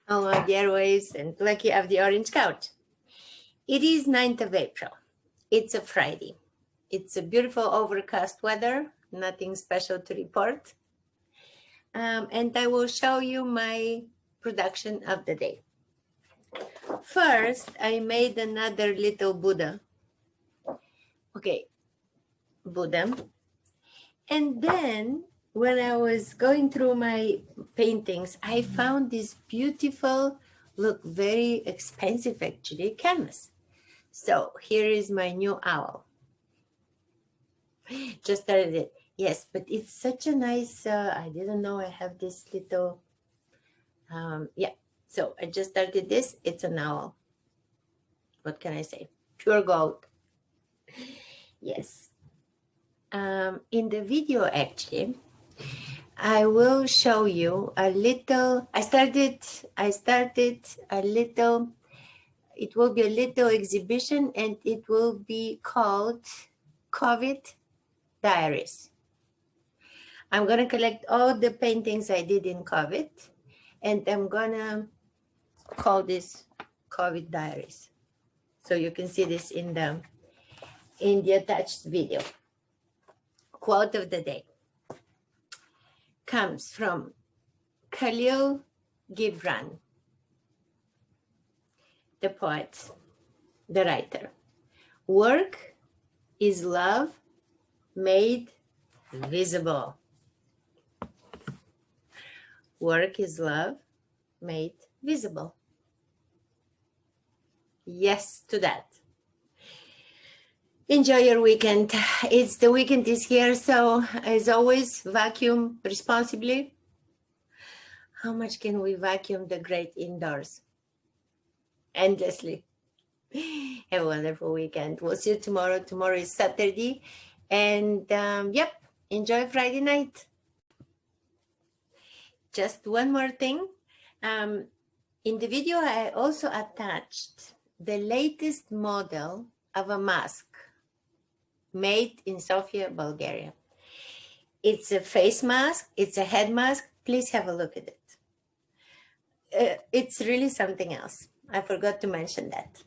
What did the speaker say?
Alma of the Airwaves and Lucky of the Orange Couch. It is 9th of April. It's a Friday. It's a beautiful overcast weather, nothing special to report. And I will show you my production of the day. First, I made another little Buddha. Okay, Buddha. And then when I was going through my paintings, I found this beautiful, look, very expensive actually, canvas. So here is my new owl. Just started it. Yes, but it's such a nice, I didn't know I have this little, yeah. So I just started this. It's an owl. What can I say? Pure gold. Yes. In the video, actually, I will show you a little, I started a little, it will be a little exhibition and it will be called COVID Diaries. I'm going to collect all the paintings I did in COVID and I'm going to call this COVID Diaries. So you can see this in the attached video. Quote of the day comes from Khalil Gibran, the poet, the writer. Work is love made visible. Work is love made visible. Yes to that. Enjoy your weekend. The weekend is here, so as always, vacuum responsibly. How much can we vacuum the great indoors? Endlessly. Have a wonderful weekend. We'll see you tomorrow. Tomorrow is Saturday. And yep, enjoy Friday night. Just one more thing. In the video, I also attached the latest model of a mask made in Sofia, Bulgaria. It's a face mask. It's a head mask. Please have a look at it. It's really something else. I forgot to mention that.